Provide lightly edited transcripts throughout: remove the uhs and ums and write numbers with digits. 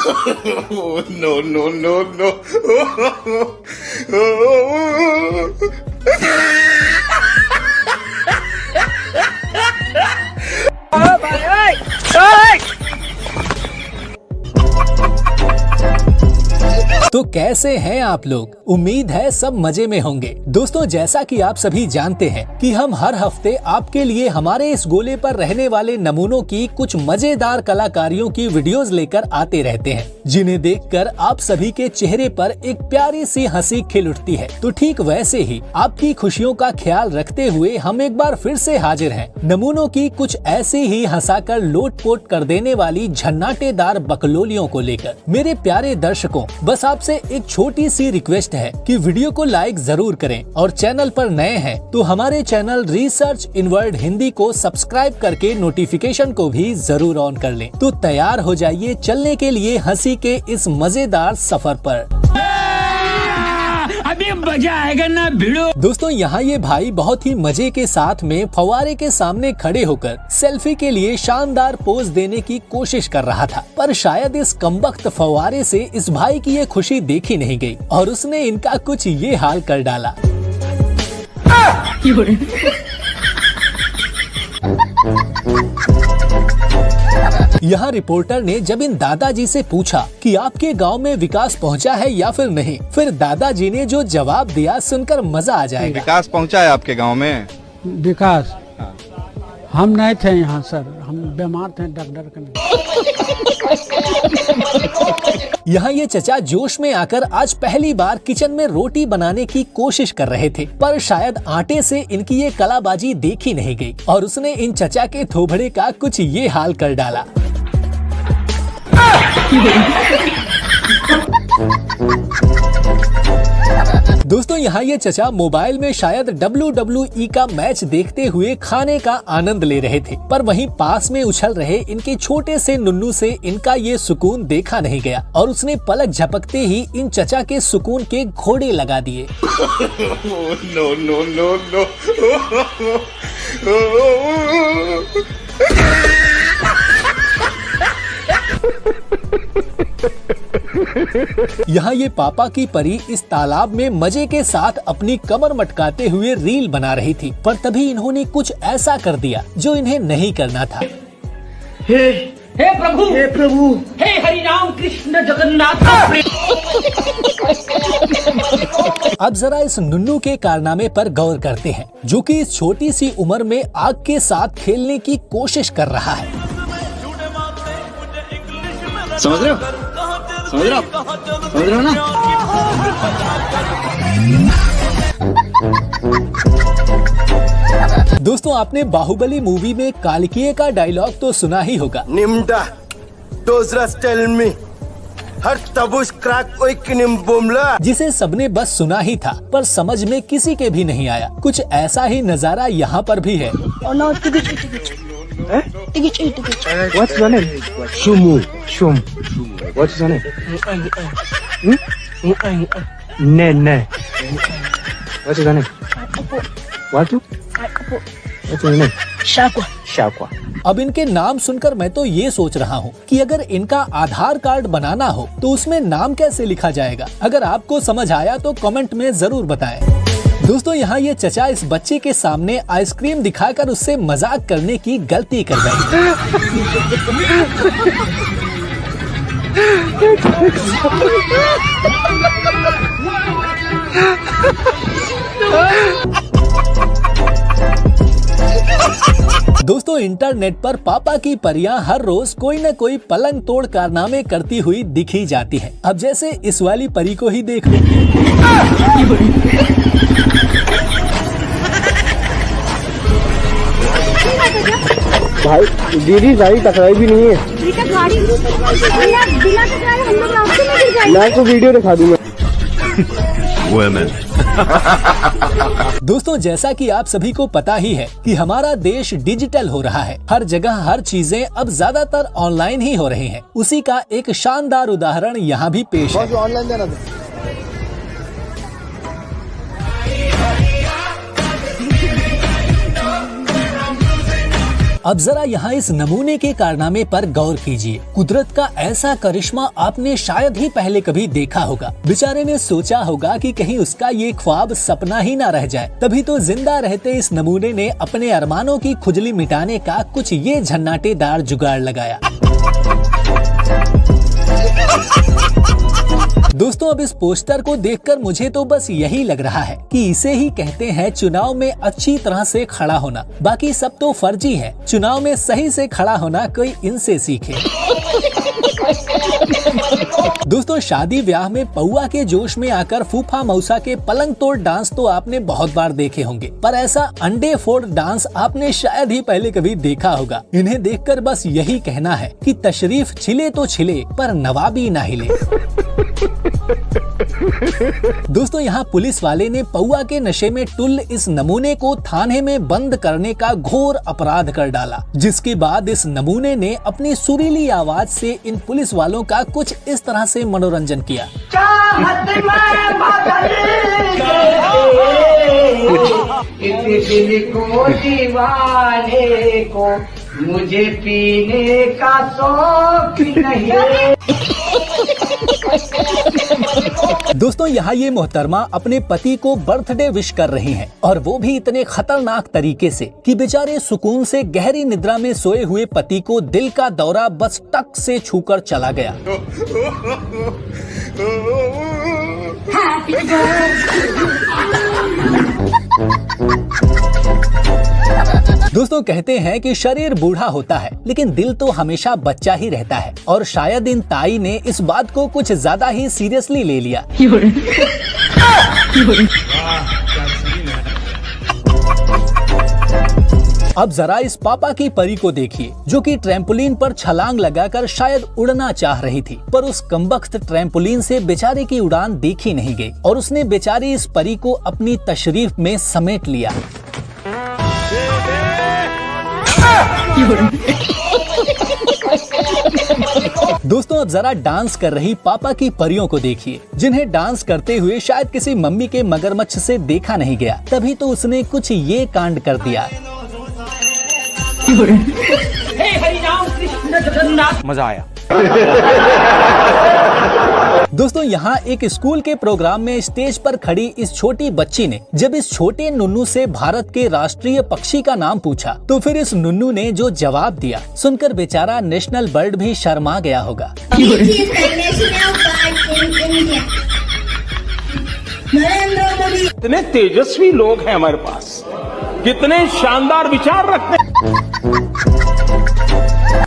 No, no, no, no. तो कैसे हैं आप लोग? उम्मीद है सब मजे में होंगे। दोस्तों, जैसा कि आप सभी जानते हैं कि हम हर हफ्ते आपके लिए हमारे इस गोले पर रहने वाले नमूनों की कुछ मजेदार कलाकारियों की वीडियोस लेकर आते रहते हैं, जिन्हें देखकर आप सभी के चेहरे पर एक प्यारी सी हंसी खिल उठती है। तो ठीक वैसे ही आपकी खुशियों का ख्याल रखते हुए हम एक बार फिर से हाजिर हैं, नमूनों की कुछ ऐसे ही हंसाकर लोटपोट कर देने वाली झन्नाटेदार बकलोलियों को लेकर। मेरे प्यारे दर्शकों, बस आपसे एक छोटी सी रिक्वेस्ट है कि वीडियो को लाइक जरूर करें और चैनल पर नए हैं तो हमारे चैनल रिसर्च इन वर्ड हिंदी को सब्सक्राइब करके नोटिफिकेशन को भी जरूर ऑन कर लें। तो तैयार हो जाइए चलने के लिए हंसी के इस मजेदार सफर पर। अभी मजा आएगा ना भिड़ो। दोस्तों, यहाँ ये भाई बहुत ही मजे के साथ में फव्वारे के सामने खड़े होकर सेल्फी के लिए शानदार पोज देने की कोशिश कर रहा था, पर शायद इस कमबख्त फव्वारे से इस भाई की ये खुशी देखी नहीं गई और उसने इनका कुछ ये हाल कर डाला। यहाँ रिपोर्टर ने जब इन दादाजी से पूछा कि आपके गांव में विकास पहुंचा है या फिर नहीं, फिर दादाजी ने जो जवाब दिया सुनकर मजा आ जाएगा। विकास पहुंचा है आपके गांव में? विकास हम नहीं थे यहाँ सर, हम बीमार थे डर के। यहाँ ये चचा जोश में आकर आज पहली बार किचन में रोटी बनाने की कोशिश कर रहे थे, पर शायद आटे से इनकी ये कलाबाजी देखी नहीं गई और उसने इन चचा के थोबड़े का कुछ ये हाल कर डाला। दोस्तों, यहाँ ये चचा मोबाइल में शायद WWE का मैच देखते हुए खाने का आनंद ले रहे थे, पर वहीं पास में उछल रहे इनके छोटे से नुन्नू से इनका ये सुकून देखा नहीं गया और उसने पलक झपकते ही इन चचा के सुकून के घोड़े लगा दिए। No, no, no, no. यहाँ ये पापा की परी इस तालाब में मजे के साथ अपनी कमर मटकाते हुए रील बना रही थी, पर तभी इन्होंने कुछ ऐसा कर दिया जो इन्हें नहीं करना था। हे प्रभु, हे प्रभु, हे हरि राम कृष्ण जगन्नाथ। अब जरा इस नुन्नू के कारनामे पर गौर करते हैं, जो कि इस छोटी सी उम्र में आग के साथ खेलने की कोशिश कर रहा है। समझ रहे हो? समझ रहे हो ना? दोस्तों, आपने बाहुबली मूवी में कालिकीय का डायलॉग तो सुना ही होगा, निम्डा डोजरस टेल मी हर तबुश क्रैक ओइकनिम बुमला, जिसे सबने बस सुना ही था पर समझ में किसी के भी नहीं आया। कुछ ऐसा ही नजारा यहाँ पर भी है। What's your name? Shumu. Shum. What's your name? Ne. What's your name? What? What's your name? Shakwa. अब इनके नाम सुनकर मैं तो ये सोच रहा हूँ कि अगर इनका आधार कार्ड बनाना हो तो उसमें नाम कैसे लिखा जाएगा। अगर आपको समझ आया तो कमेंट में जरूर बताएं। दोस्तों, यहाँ ये चचा इस बच्चे के सामने आइसक्रीम दिखाकर उससे मजाक करने की गलती कर गए। दोस्तों, इंटरनेट पर पापा की परियां हर रोज कोई न कोई पलंग तोड़ कारनामे करती हुई दिखी जाती हैं। अब जैसे इस वाली परी को ही देख लो। भाई दीदी गाड़ी टकराई भी नहीं है। मैं आपको वीडियो दिखा दूंगा। दोस्तों, जैसा कि आप सभी को पता ही है कि हमारा देश डिजिटल हो रहा है। हर जगह हर चीजें अब ज्यादातर ऑनलाइन ही हो रही हैं। उसी का एक शानदार उदाहरण यहाँ भी पेश है। ऑनलाइन देना था। अब जरा यहाँ इस नमूने के कारनामे पर गौर कीजिए। कुदरत का ऐसा करिश्मा आपने शायद ही पहले कभी देखा होगा। बेचारे ने सोचा होगा कि कहीं उसका ये ख्वाब सपना ही ना रह जाए, तभी तो जिंदा रहते इस नमूने ने अपने अरमानों की खुजली मिटाने का कुछ ये झन्नाटेदार जुगाड़ लगाया। दोस्तों, अब इस पोस्टर को देखकर मुझे तो बस यही लग रहा है कि इसे ही कहते हैं चुनाव में अच्छी तरह से खड़ा होना। बाकी सब तो फर्जी है, चुनाव में सही से खड़ा होना कोई इनसे सीखे। दोस्तों, शादी ब्याह में पौआ के जोश में आकर फूफा मौसा के पलंग तोड़ डांस तो आपने बहुत बार देखे होंगे, पर ऐसा अंडे फोड़ डांस आपने शायद ही पहले कभी देखा होगा। इन्हें देखकर बस यही कहना है कि तशरीफ छिले तो छिले पर नवाबी ना हिले। दोस्तों, यहाँ पुलिस वाले ने पौआ के नशे में टुल्ल इस नमूने को थाने में बंद करने का घोर अपराध कर डाला, जिसके बाद इस नमूने ने अपनी सुरीली आवाज से इन पुलिस वालों का कुछ इस तरह से मनोरंजन किया। दिल को दीवाने को मुझे पीने का शौक नहीं। दोस्तों, यहाँ ये मोहतरमा अपने पति को बर्थडे विश कर रही हैं, और वो भी इतने खतरनाक तरीके से कि बेचारे सुकून से गहरी निद्रा में सोए हुए पति को दिल का दौरा बस टक से छूकर चला गया। दोस्तों, कहते हैं कि शरीर बूढ़ा होता है लेकिन दिल तो हमेशा बच्चा ही रहता है, और शायद इन ताई ने इस बात को कुछ ज्यादा ही सीरियसली ले लिया। अब जरा इस पापा की परी को देखिए, जो कि ट्रैम्पोलिन पर छलांग लगाकर शायद उड़ना चाह रही थी, पर उस कमबख्त ट्रैम्पोलिन से बेचारे की उड़ान देखी नहीं गई और उसने बेचारी इस परी को अपनी तशरीफ में समेट लिया। दोस्तों, अब जरा डांस कर रही पापा की परियों को देखिए, जिन्हें डांस करते हुए शायद किसी मम्मी के मगरमच्छ से देखा नहीं गया, तभी तो उसने कुछ ये कांड कर दिया। हे हरि राम कृष्ण जगन्नाथ। मजा आया। दोस्तों, यहाँ एक स्कूल के प्रोग्राम में स्टेज पर खड़ी इस छोटी बच्ची ने जब इस छोटे नुन्नू से भारत के राष्ट्रीय पक्षी का नाम पूछा, तो फिर इस नुन्नू ने जो जवाब दिया सुनकर बेचारा नेशनल बर्ड भी शर्मा गया होगा। कितने तेजस्वी लोग हैं हमारे पास, कितने शानदार विचार रखते हैं।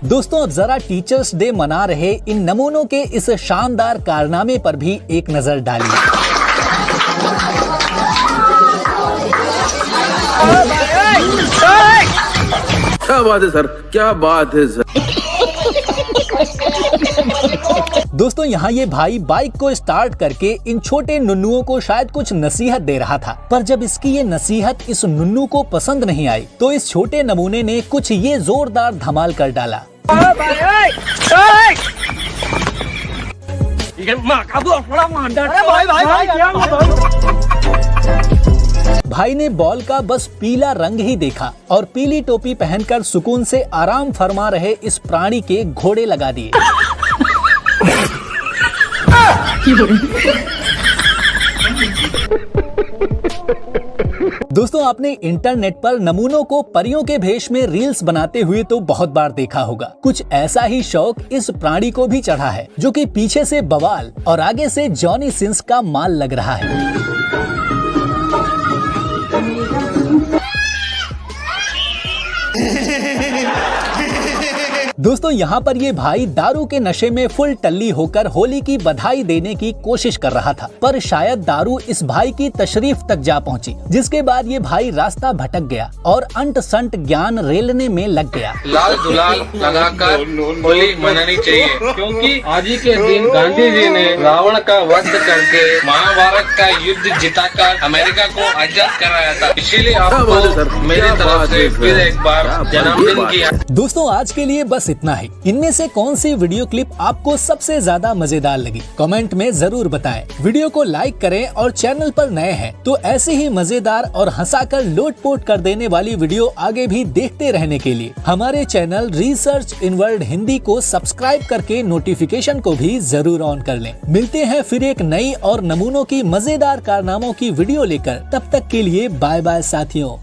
दोस्तों, अब जरा टीचर्स डे मना रहे इन नमूनों के इस शानदार कारनामे पर भी एक नजर डालिए। क्या बात है सर, क्या बात है सर। दोस्तों, यहाँ ये भाई बाइक को स्टार्ट करके इन छोटे नुन्नुओं को शायद कुछ नसीहत दे रहा था, पर जब इसकी ये नसीहत इस नुन्नू को पसंद नहीं आई तो इस छोटे नमूने ने कुछ ये जोरदार धमाल कर डाला। भाई ने बॉल का बस पीला रंग ही देखा और पीली टोपी पहनकर सुकून से आराम फरमा रहे इस प्राणी के घोड़े लगा दिए। दोस्तों, आपने इंटरनेट पर नमूनों को परियों के भेष में रील्स बनाते हुए तो बहुत बार देखा होगा। कुछ ऐसा ही शौक इस प्राणी को भी चढ़ा है, जो कि पीछे से बवाल और आगे से जॉनी सिंस का माल लग रहा है। दोस्तों, यहाँ पर ये भाई दारू के नशे में फुल टल्ली होकर होली की बधाई देने की कोशिश कर रहा था, पर शायद दारू इस भाई की तशरीफ तक जा पहुँची, जिसके बाद ये भाई रास्ता भटक गया और अंट संट ज्ञान रेलने में लग गया। लाल गुलाल लगाकर होली मनानी चाहिए, क्योंकि आज ही के दिन गांधी जी ने रावण का वध करके महाभारत का युद्ध जिताकर अमेरिका को आजाद कराया था। इसीलिए आपको मेरी तरफ से फिर एक बार जन्मदिन की। दोस्तों, आज के लिए बस बस इतना ही। इनमें से कौन सी वीडियो क्लिप आपको सबसे ज्यादा मजेदार लगी, कमेंट में जरूर बताएं। वीडियो को लाइक करें और चैनल पर नए हैं तो ऐसे ही मजेदार और हंसाकर लोटपोट कर देने वाली वीडियो आगे भी देखते रहने के लिए हमारे channel research in world Hindi को सब्सक्राइब करके नोटिफिकेशन को भी जरूर ऑन कर लें। मिलते हैं फिर एक नई और नमूनों की मजेदार कारनामों की वीडियो लेकर, तब तक के लिए बाय बाय साथियों।